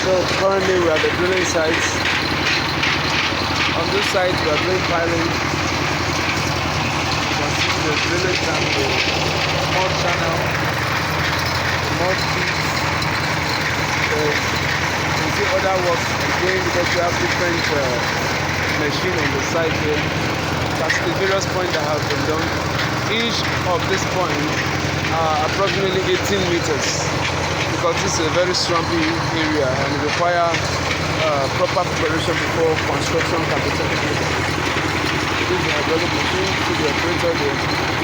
So currently we are at the drilling sites. On this site we are doing piling. You can see the drilling and the mud channel, the mud pits. You can see other works again because we have different machines on the site here. That's the various points that have been done. Each of these points are approximately 18 meters because this is a very swampy area and it requires proper preparation before construction can be taken place. This is a hydraulic machine, this is the operator there.